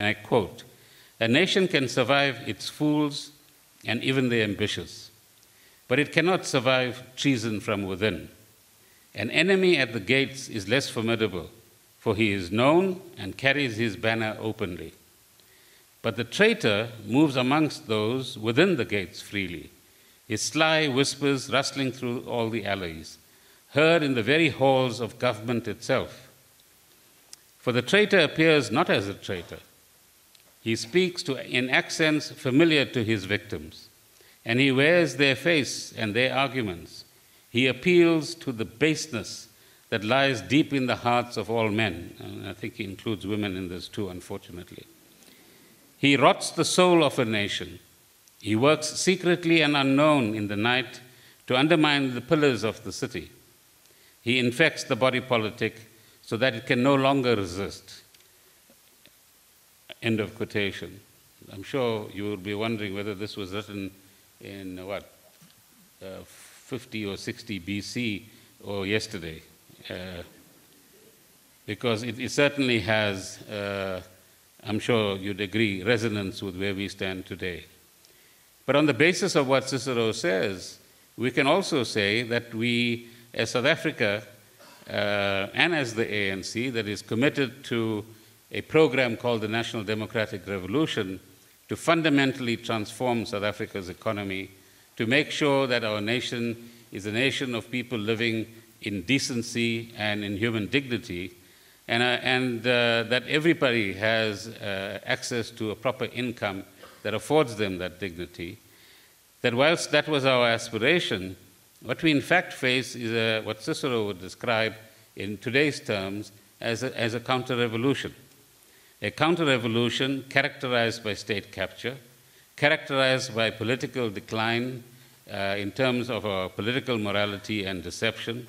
and I quote, "A nation can survive its fools and even the ambitious, but it cannot survive treason from within. An enemy at the gates is less formidable, for he is known and carries his banner openly. But the traitor moves amongst those within the gates freely, his sly whispers rustling through all the alleys, heard in the very halls of government itself. For the traitor appears not as a traitor. He speaks in accents familiar to his victims, and he wears their face and their arguments. He appeals to the baseness that lies deep in the hearts of all men." And I think he includes women in this too, unfortunately. "He rots the soul of a nation. He works secretly and unknown in the night to undermine the pillars of the city. He infects the body politic so that it can no longer resist." End of quotation. I'm sure you will be wondering whether this was written in 50 or 60 BC or yesterday, because it certainly has, I'm sure you'd agree, resonance with where we stand today. But on the basis of what Cicero says, we can also say that we, as South Africa, and as the ANC, that is committed to a program called the National Democratic Revolution to fundamentally transform South Africa's economy, to make sure that our nation is a nation of people living in decency and in human dignity, and that everybody has access to a proper income that affords them that dignity. That whilst that was our aspiration, what we in fact face is what Cicero would describe in today's terms as a counter-revolution. A counter-revolution characterized by state capture, characterized by political decline in terms of our political morality and deception,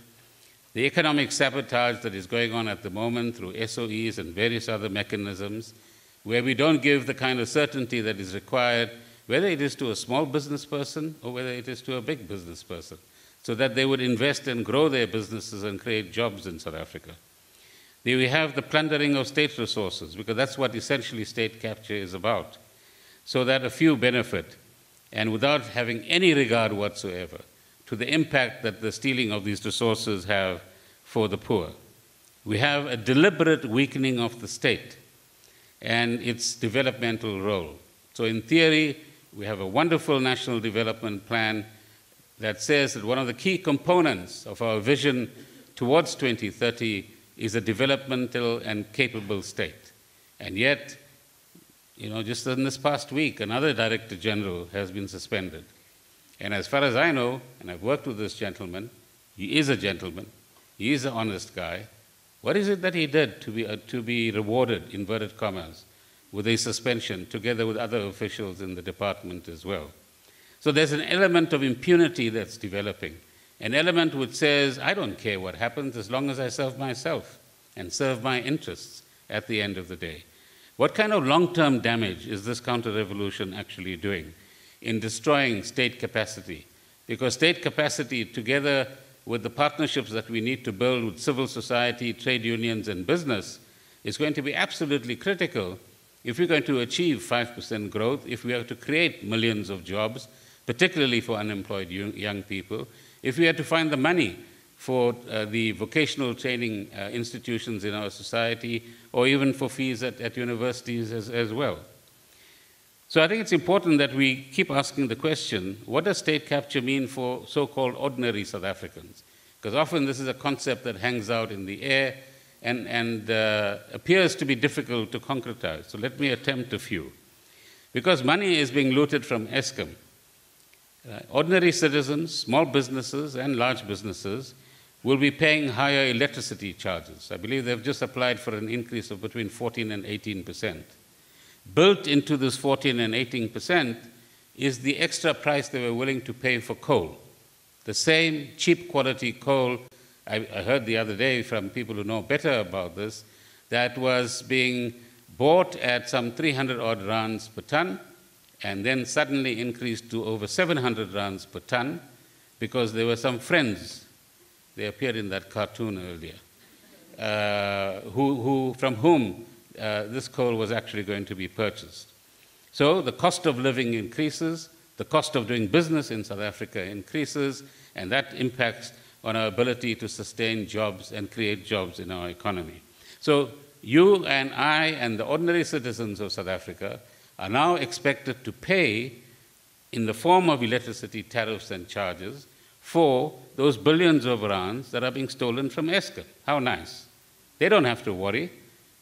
the economic sabotage that is going on at the moment through SOEs and various other mechanisms, where we don't give the kind of certainty that is required, whether it is to a small business person or whether it is to a big business person, so that they would invest and grow their businesses and create jobs in South Africa. There we have the plundering of state resources, because that's what essentially state capture is about, so that a few benefit, and without having any regard whatsoever to the impact that the stealing of these resources have for the poor. We have a deliberate weakening of the state and its developmental role. So in theory, we have a wonderful national development plan that says that one of the key components of our vision towards 2030 is a developmental and capable state. And yet, just in this past week, another Director General has been suspended. And as far as I know, and I've worked with this gentleman, he is a gentleman, he is an honest guy. What is it that he did to be rewarded, inverted commas, with a suspension, together with other officials in the department as well? So there's an element of impunity that's developing, an element which says, I don't care what happens as long as I serve myself and serve my interests at the end of the day. What kind of long-term damage is this counter-revolution actually doing in destroying state capacity? Because state capacity, together with the partnerships that we need to build with civil society, trade unions, and business, is going to be absolutely critical if we're going to achieve 5% growth, if we are to create millions of jobs, particularly for unemployed young people, if we are to find the money for the vocational training institutions in our society, or even for fees at universities as well. So I think it's important that we keep asking the question, what does state capture mean for so-called ordinary South Africans? Because often this is a concept that hangs out in the air and appears to be difficult to concretize. So let me attempt a few. Because money is being looted from Eskom, ordinary citizens, small businesses, and large businesses will be paying higher electricity charges. I believe they've just applied for an increase of between 14 and 18%. Built into this 14 and 18% is the extra price they were willing to pay for coal. The same cheap quality coal, I heard the other day from people who know better about this, that was being bought at some 300 odd rands per ton, and then suddenly increased to over 700 rands per ton, because there were some friends, they appeared in that cartoon earlier, from whom this coal was actually going to be purchased. So the cost of living increases, the cost of doing business in South Africa increases, and that impacts on our ability to sustain jobs and create jobs in our economy. So you and I and the ordinary citizens of South Africa are now expected to pay in the form of electricity tariffs and charges for those billions of rands that are being stolen from Eskom. How nice. They don't have to worry.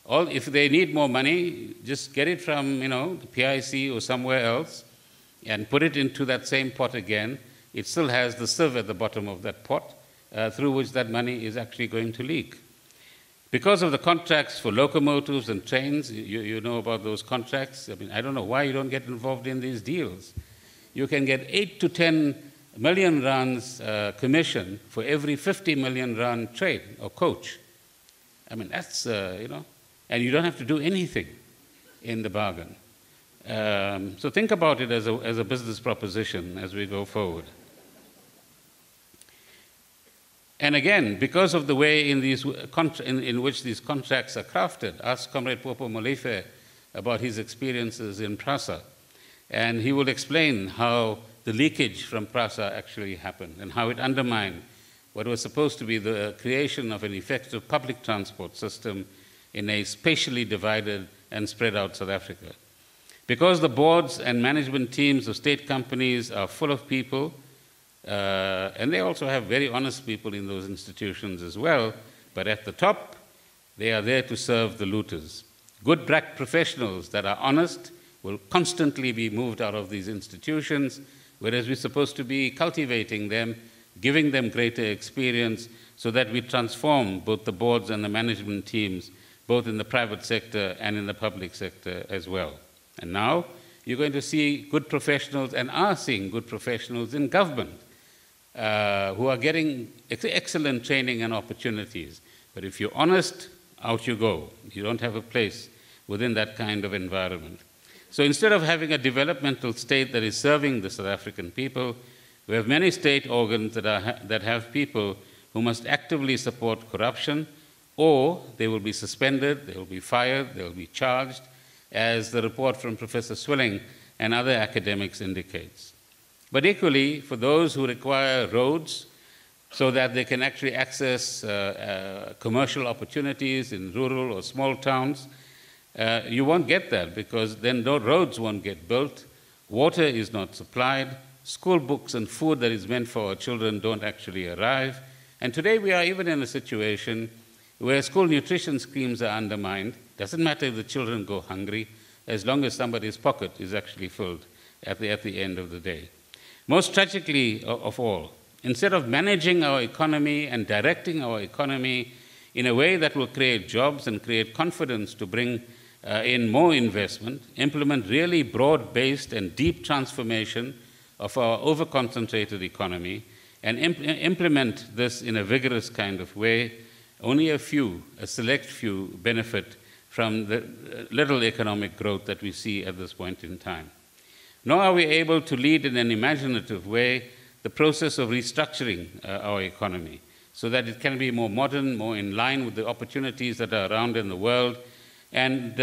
If they need more money, just get it from the PIC or somewhere else and put it into that same pot again. It still has the sieve at the bottom of that pot through which that money is actually going to leak. Because of the contracts for locomotives and trains, you know about those contracts. I mean, I don't know why you don't get involved in these deals. You can get 8 to 10 million rands commission for every 50 million rand train or coach. I mean, that's, and you don't have to do anything in the bargain. So think about it as a business proposition as we go forward. And again, because of the way in which these contracts are crafted, ask Comrade Popo Molefe about his experiences in PRASA, and he will explain how the leakage from PRASA actually happened and how it undermined what was supposed to be the creation of an effective public transport system in a spatially divided and spread out South Africa. Because the boards and management teams of state companies are full of people, and they also have very honest people in those institutions as well, but at the top, they are there to serve the looters. Good black professionals that are honest will constantly be moved out of these institutions, whereas we're supposed to be cultivating them, giving them greater experience so that we transform both the boards and the management teams, both in the private sector and in the public sector as well. And now you're going to see good professionals and are seeing good professionals in government who are getting excellent training and opportunities. But if you're honest, out you go. You don't have a place within that kind of environment. So instead of having a developmental state that is serving the South African people, we have many state organs that have people who must actively support corruption, or they will be suspended, they will be fired, they will be charged, as the report from Professor Swilling and other academics indicates. But equally, for those who require roads so that they can actually access commercial opportunities in rural or small towns, you won't get that because then no roads won't get built, water is not supplied, school books and food that is meant for our children don't actually arrive. And today we are even in a situation where school nutrition schemes are undermined. Doesn't matter if the children go hungry, as long as somebody's pocket is actually filled at the end of the day. Most tragically of all, instead of managing our economy and directing our economy in a way that will create jobs and create confidence to bring in more investment, implement really broad-based and deep transformation of our over-concentrated economy, and implement this in a vigorous kind of way, only a select few, benefit from the little economic growth that we see at this point in time. Nor are we able to lead in an imaginative way the process of restructuring our economy so that it can be more modern, more in line with the opportunities that are around in the world, and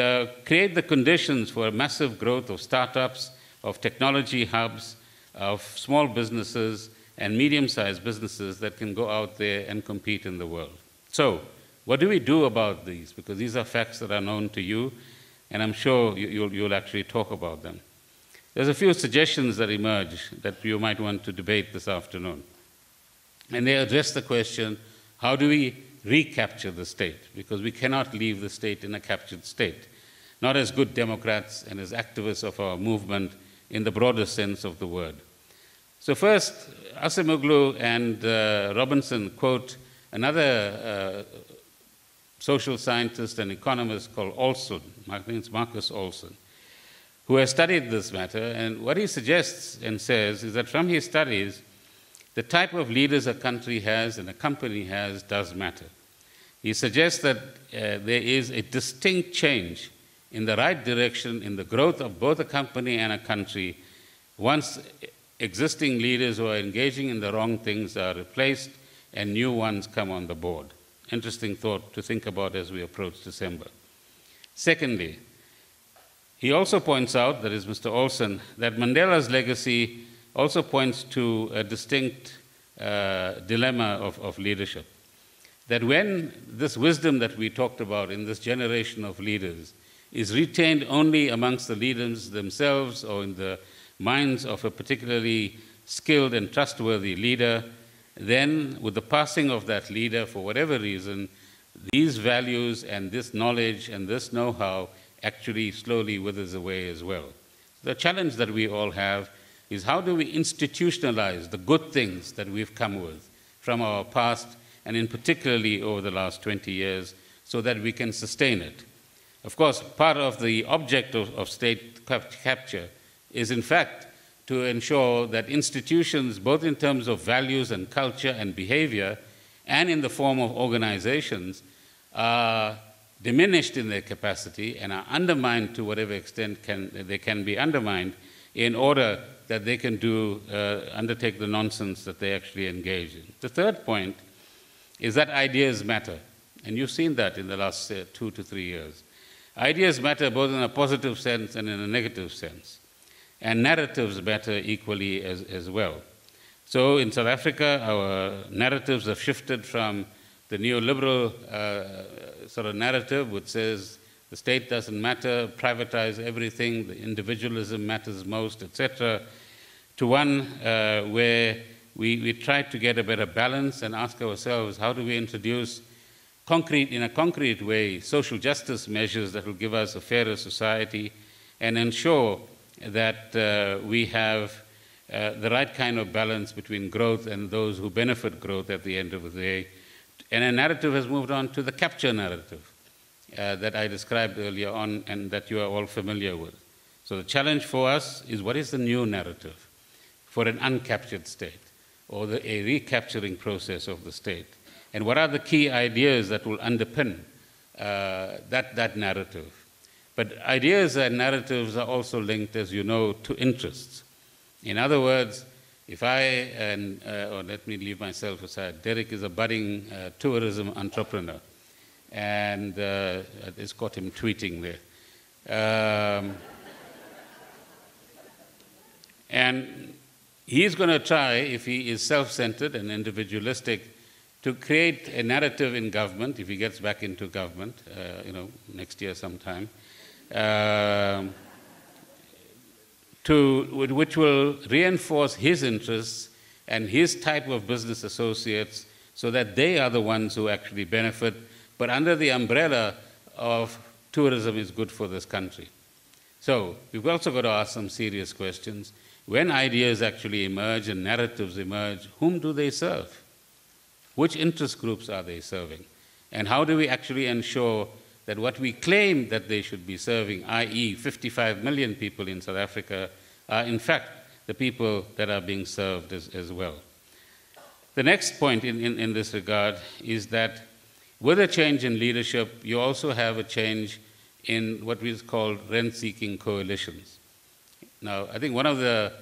create the conditions for a massive growth of startups, of technology hubs, of small businesses and medium-sized businesses that can go out there and compete in the world. So, what do we do about these? Because these are facts that are known to you, and I'm sure you'll actually talk about them. There's a few suggestions that emerge that you might want to debate this afternoon. And they address the question, how do we recapture the state? Because we cannot leave the state in a captured state, not as good Democrats and as activists of our movement in the broader sense of the word. So first, Asimoglu and Robinson quote another social scientist and economist called Olson, I think it's Marcus Olson, who has studied this matter, and what he suggests and says is that from his studies, the type of leaders a country has and a company has does matter. He suggests that there is a distinct change in the right direction in the growth of both a company and a country once existing leaders who are engaging in the wrong things are replaced and new ones come on the board. Interesting thought to think about as we approach December. Secondly, he also points out, that is Mr. Olson, that Mandela's legacy also points to a distinct dilemma of leadership. That when this wisdom that we talked about in this generation of leaders is retained only amongst the leaders themselves or in the minds of a particularly skilled and trustworthy leader, then with the passing of that leader, for whatever reason, these values and this knowledge and this know-how actually slowly withers away as well. The challenge that we all have is how do we institutionalize the good things that we've come with from our past, and in particularly over the last 20 years, so that we can sustain it. Of course, part of the object of state capture is in fact to ensure that institutions, both in terms of values and culture and behavior, and in the form of organizations, are diminished in their capacity and are undermined to whatever extent they can be undermined in order that they can undertake the nonsense that they actually engage in. The third point is that ideas matter, and you've seen that in the last 2 to 3 years. Ideas matter both in a positive sense and in a negative sense, and narratives matter equally as well. So in South Africa, our narratives have shifted from the neoliberal sort of narrative, which says the state doesn't matter, privatize everything, the individualism matters most, etc., to one where we try to get a better balance and ask ourselves, how do we introduce in a concrete way, social justice measures that will give us a fairer society and ensure that we have the right kind of balance between growth and those who benefit growth at the end of the day. And a narrative has moved on to the capture narrative that I described earlier on and that you are all familiar with. So the challenge for us is, what is the new narrative for an uncaptured state, or a recapturing process of the state? And what are the key ideas that will underpin that narrative? But ideas and narratives are also linked, as you know, to interests. In other words, if or let me leave myself aside, Derek is a budding tourism entrepreneur, and it's got him tweeting there. And he's going to try, if he is self-centered and individualistic, to create a narrative in government, if he gets back into government, next year sometime, which will reinforce his interests and his type of business associates so that they are the ones who actually benefit, but under the umbrella of tourism is good for this country. So we've also got to ask some serious questions. When ideas actually emerge and narratives emerge, whom do they serve? Which interest groups are they serving? And how do we actually ensure that what we claim that they should be serving, i.e. 55 million people in South Africa, are in fact the people that are being served as well? The next point in this regard is that with a change in leadership, you also have a change in what is called rent-seeking coalitions. Now, I think one of the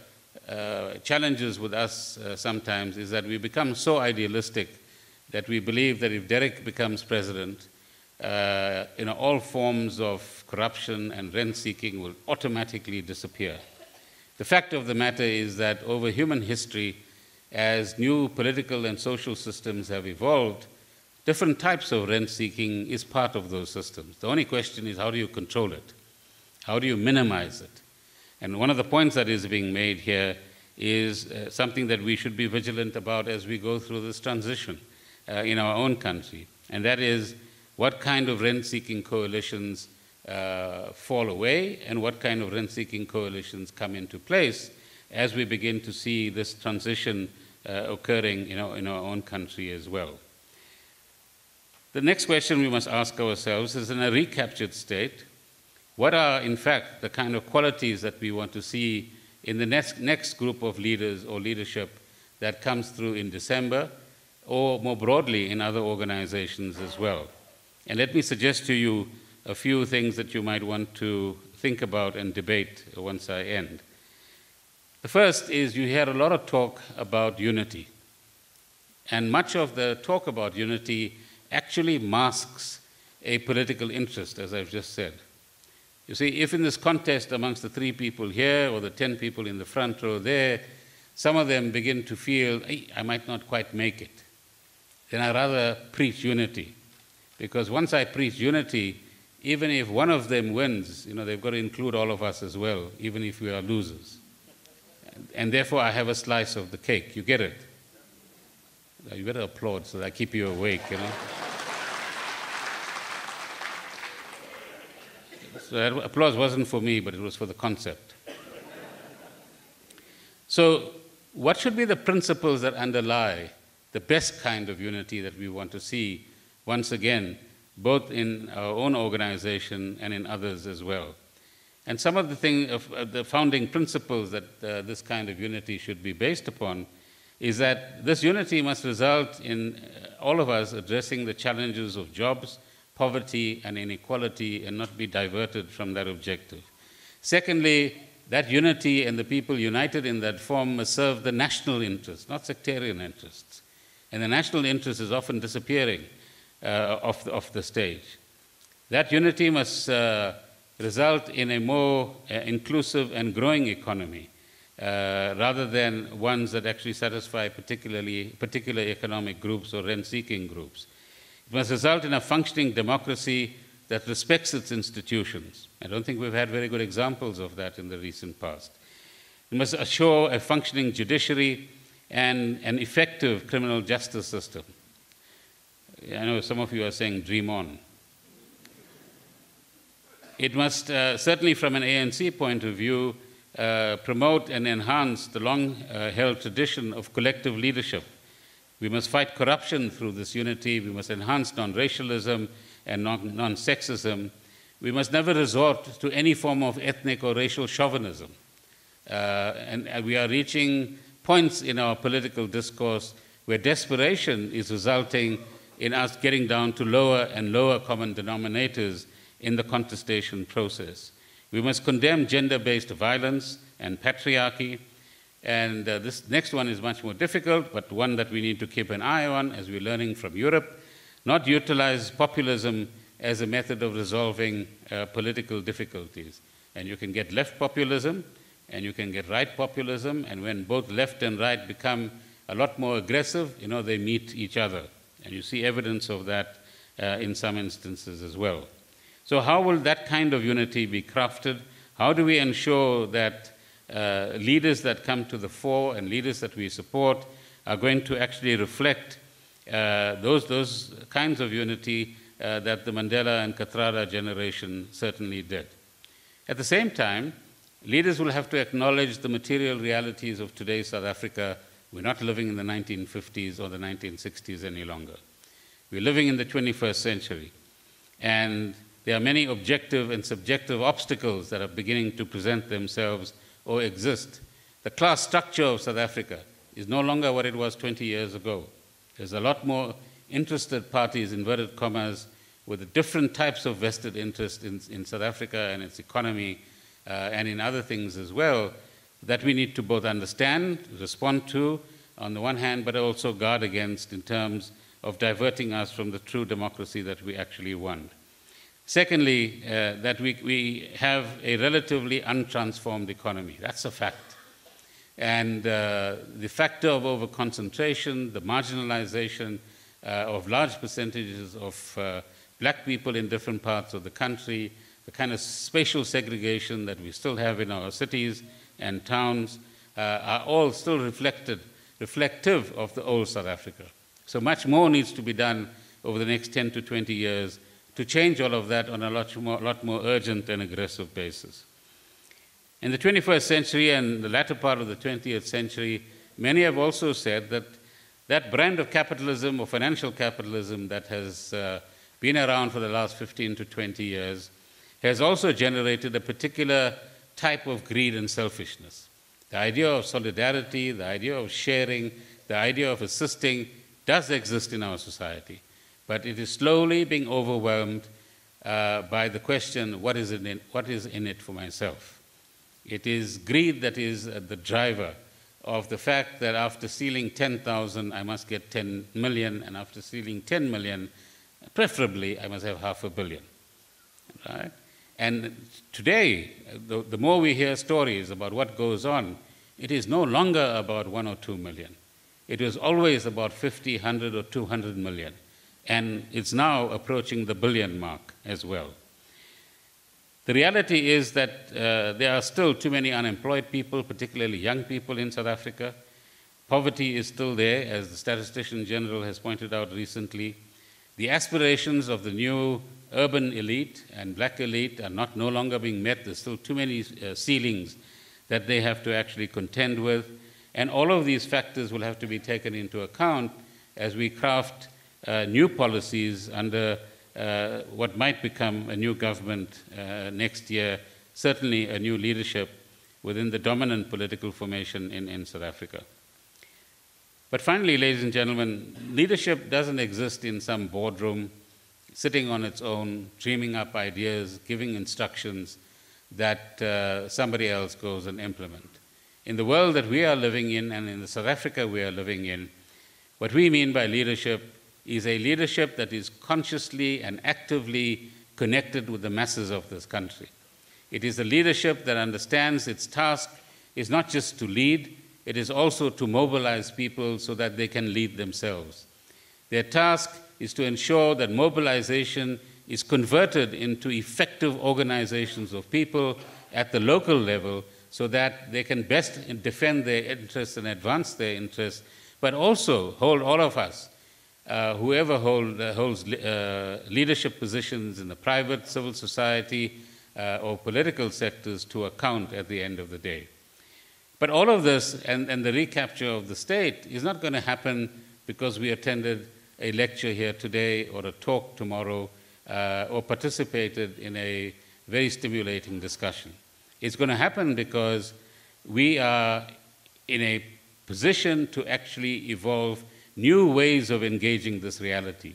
challenges with us sometimes is that we become so idealistic that we believe that if Derek becomes president, all forms of corruption and rent-seeking will automatically disappear. The fact of the matter is that over human history, as new political and social systems have evolved, different types of rent-seeking is part of those systems. The only question is, how do you control it? How do you minimize it? And one of the points that is being made here is something that we should be vigilant about as we go through this transition in our own country, and that is what kind of rent-seeking coalitions fall away and what kind of rent-seeking coalitions come into place as we begin to see this transition occurring in our own country as well. The next question we must ask ourselves is, in a recaptured state, what are, in fact, the kind of qualities that we want to see in the next group of leaders or leadership that comes through in December, or more broadly in other organizations as well? And let me suggest to you a few things that you might want to think about and debate once I end. The first is, you hear a lot of talk about unity. And much of the talk about unity actually masks a political interest, as I've just said. You see, if in this contest amongst the 3 people here or the 10 people in the front row there, some of them begin to feel, hey, I might not quite make it, then I rather preach unity. Because once I preach unity, even if one of them wins, they've got to include all of us as well, even if we are losers. And therefore, I have a slice of the cake. You get it? You better applaud so that I keep you awake, So that applause wasn't for me, but it was for the concept. So what should be the principles that underlie the best kind of unity that we want to see, once again, both in our own organization and in others as well? And some of the founding principles that this kind of unity should be based upon is that this unity must result in all of us addressing the challenges of jobs, poverty, and inequality, and not be diverted from that objective. Secondly, that unity and the people united in that form must serve the national interest, not sectarian interests. And the national interest is often disappearing off the stage. That unity must result in a more inclusive and growing economy, rather than ones that actually satisfy particular economic groups or rent-seeking groups. It must result in a functioning democracy that respects its institutions. I don't think we've had very good examples of that in the recent past. It must assure a functioning judiciary and an effective criminal justice system. I know some of you are saying, dream on. It must, certainly from an ANC point of view, promote and enhance the long-held tradition of collective leadership. We must fight corruption through this unity. We must enhance non-racialism and non-sexism. We must never resort to any form of ethnic or racial chauvinism. And we are reaching points in our political discourse where desperation is resulting in us getting down to lower and lower common denominators in the contestation process. We must condemn gender-based violence and patriarchy. And this next one is much more difficult, but one that we need to keep an eye on as we're learning from Europe. Not utilize populism as a method of resolving political difficulties. And you can get left populism, and you can get right populism, and when both left and right become a lot more aggressive, they meet each other. And you see evidence of that in some instances as well. So how will that kind of unity be crafted? How do we ensure that leaders that come to the fore and leaders that we support are going to actually reflect those kinds of unity that the Mandela and Kathrada generation certainly did? At the same time, leaders will have to acknowledge the material realities of today's South Africa. We're not living in the 1950s or the 1960s any longer. We're living in the 21st century. And there are many objective and subjective obstacles that are beginning to present themselves or exist. The class structure of South Africa is no longer what it was 20 years ago. There's a lot more interested parties, inverted commas, with different types of vested interest in South Africa and its economy and in other things as well, that we need to both understand, respond to, on the one hand, but also guard against in terms of diverting us from the true democracy that we actually want. Secondly, that we have a relatively untransformed economy. That's a fact. And the factor of overconcentration, the marginalization of large percentages of black people in different parts of the country, the kind of spatial segregation that we still have in our cities and towns are all still reflective of the old South Africa. So much more needs to be done over the next 10 to 20 years to change all of that on a lot more urgent and aggressive basis. In the 21st century and the latter part of the 20th century, many have also said that that brand of capitalism or financial capitalism that has been around for the last 15 to 20 years has also generated a particular type of greed and selfishness. The idea of solidarity, the idea of sharing, the idea of assisting does exist in our society, but it is slowly being overwhelmed by the question, what is in it for myself? It is greed that is the driver of the fact that after stealing 10,000, I must get 10 million, and after stealing 10 million, preferably, I must have $500 million, right? And today, the more we hear stories about what goes on, it is no longer about 1 or 2 million. It was always about 50, 100, or 200 million. And it's now approaching the billion mark as well. The reality is that there are still too many unemployed people, particularly young people in South Africa. Poverty is still there, as the Statistician General has pointed out recently. The aspirations of the new urban elite and black elite are no longer being met. There's still too many ceilings that they have to actually contend with. And all of these factors will have to be taken into account as we craft new policies under what might become a new government next year, certainly a new leadership within the dominant political formation in South Africa. But finally, ladies and gentlemen, leadership doesn't exist in some boardroom, sitting on its own, dreaming up ideas, giving instructions that somebody else goes and implement. In the world that we are living in and in the South Africa we are living in, what we mean by leadership is a leadership that is consciously and actively connected with the masses of this country. It is a leadership that understands its task is not just to lead, it is also to mobilize people so that they can lead themselves. Their task is to ensure that mobilization is converted into effective organizations of people at the local level so that they can best defend their interests and advance their interests, but also hold all of us, whoever holds leadership positions in the private, civil society, or political sectors to account at the end of the day. But all of this and the recapture of the state is not going to happen because we attended a lecture here today or a talk tomorrow or participated in a very stimulating discussion. It's going to happen because we are in a position to actually evolve new ways of engaging this reality,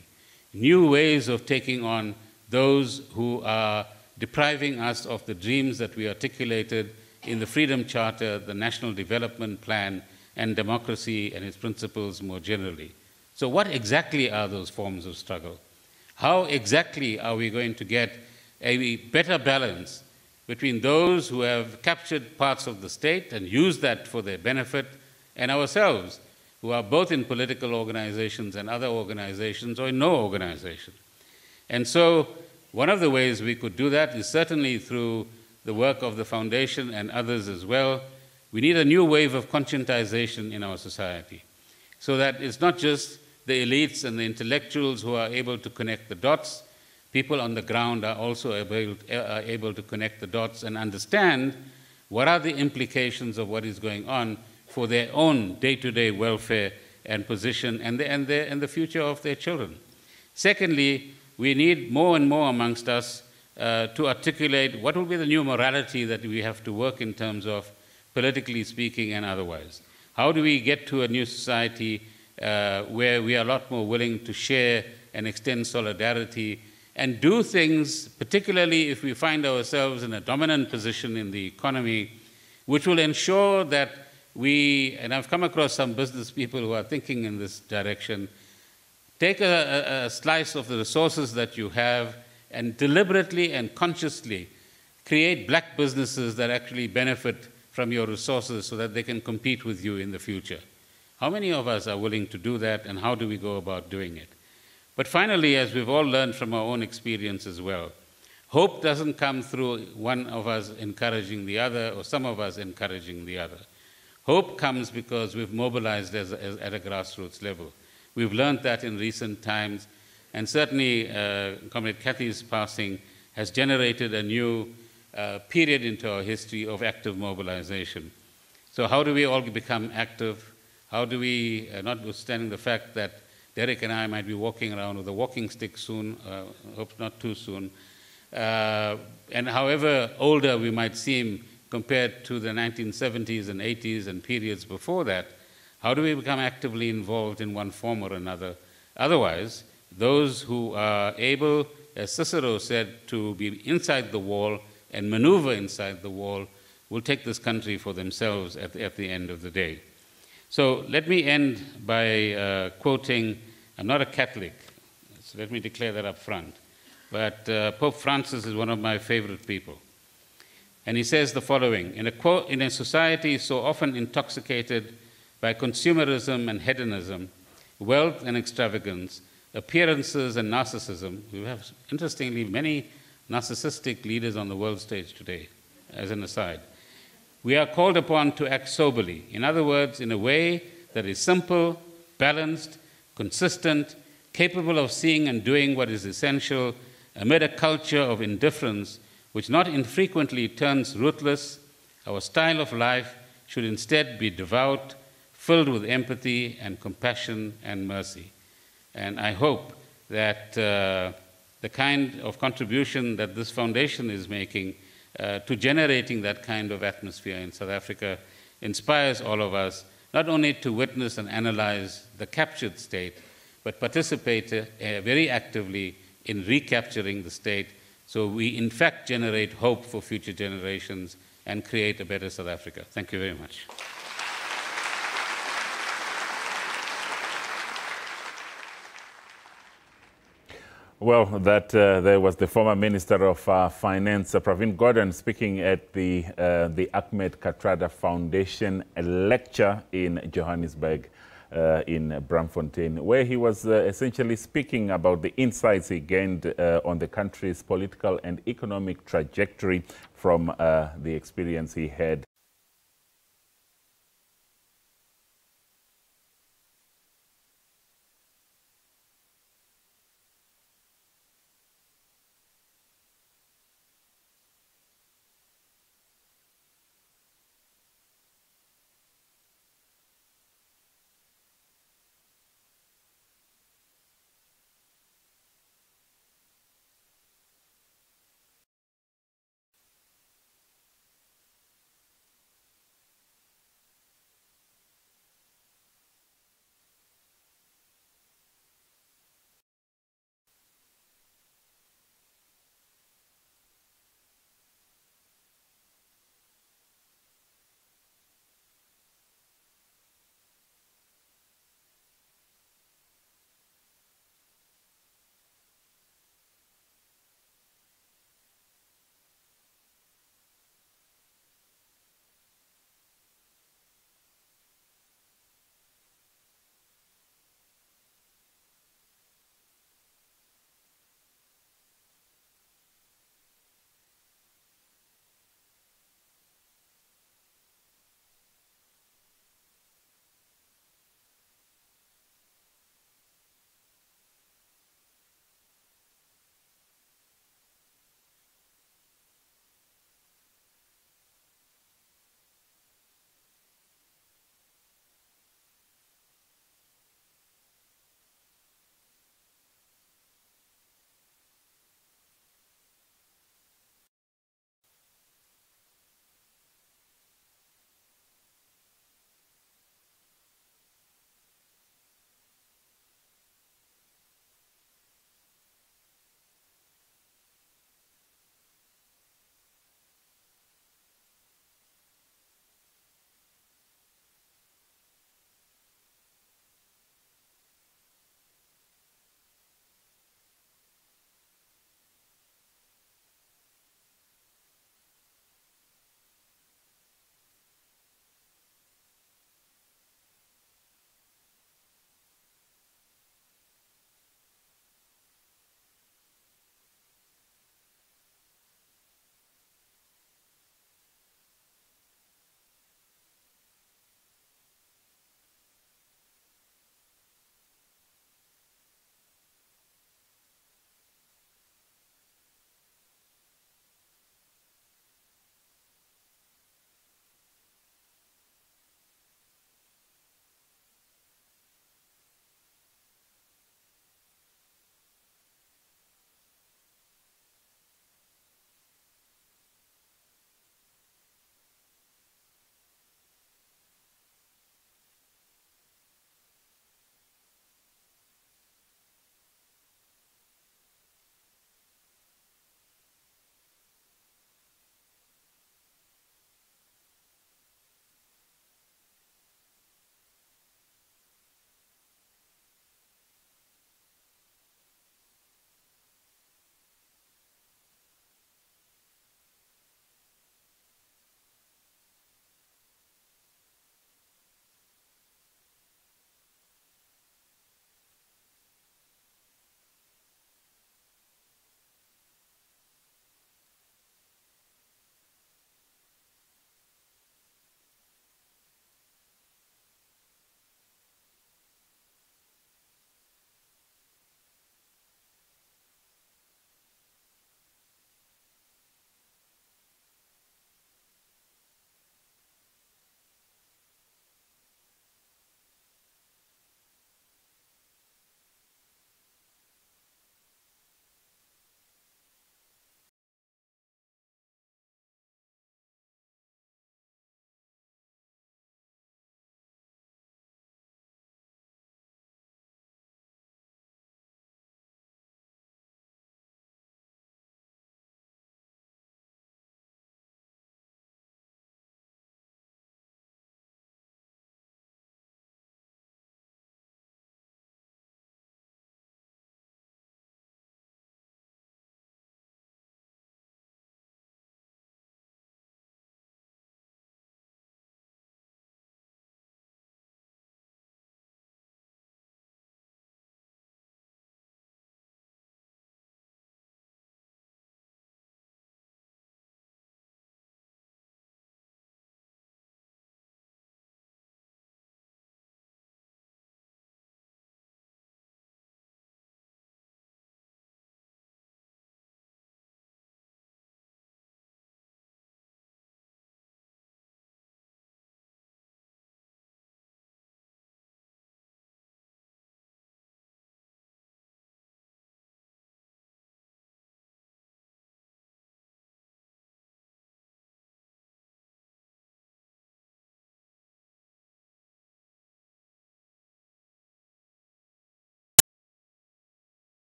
new ways of taking on those who are depriving us of the dreams that we articulated in the Freedom Charter, the National Development Plan, and democracy and its principles more generally. So what exactly are those forms of struggle? How exactly are we going to get a better balance between those who have captured parts of the state and use that for their benefit, and ourselves, who are both in political organizations and other organizations or in no organization? And so one of the ways we could do that is certainly through the work of the foundation and others as well. We need a new wave of conscientization in our society so that it's not just the elites and the intellectuals who are able to connect the dots. People on the ground are also able to connect the dots and understand what are the implications of what is going on for their own day-to-day welfare and position and the future of their children. Secondly, we need more and more amongst us to articulate what will be the new morality that we have to work in terms of politically speaking and otherwise. How do we get to a new society where we are a lot more willing to share and extend solidarity and do things, particularly if we find ourselves in a dominant position in the economy, which will ensure that we, and I've come across some business people who are thinking in this direction, take a slice of the resources that you have and deliberately and consciously create black businesses that actually benefit from your resources so that they can compete with you in the future. How many of us are willing to do that, and how do we go about doing it? But finally, as we've all learned from our own experience as well, hope doesn't come through one of us encouraging the other or some of us encouraging the other. Hope comes because we've mobilized at a grassroots level. We've learned that in recent times, and certainly Comrade Kathy's passing has generated a new period into our history of active mobilization. So how do we all become active? How do we, notwithstanding the fact that Derek and I might be walking around with a walking stick soon, hope not too soon, and however older we might seem compared to the 1970s and 80s and periods before that, how do we become actively involved in one form or another? Otherwise, those who are able, as Cicero said, to be inside the wall and maneuver inside the wall will take this country for themselves at the end of the day. So let me end by quoting, I'm not a Catholic, so let me declare that up front, but Pope Francis is one of my favorite people. And he says the following, in a society so often intoxicated by consumerism and hedonism, wealth and extravagance, appearances and narcissism, we have, interestingly, many narcissistic leaders on the world stage today, as an aside. We are called upon to act soberly, in other words, in a way that is simple, balanced, consistent, capable of seeing and doing what is essential amid a culture of indifference which not infrequently turns ruthless. Our style of life should instead be devout, filled with empathy and compassion and mercy. And I hope that the kind of contribution that this foundation is making to generating that kind of atmosphere in South Africa inspires all of us, not only to witness and analyze the captured state, but participate very actively in recapturing the state, so we in fact generate hope for future generations and create a better South Africa. Thank you very much. Well, there was the former Minister of Finance, Pravin Gordhan, speaking at the Ahmed Kathrada Foundation Lecture in Johannesburg, in Braamfontein, where he was essentially speaking about the insights he gained on the country's political and economic trajectory from the experience he had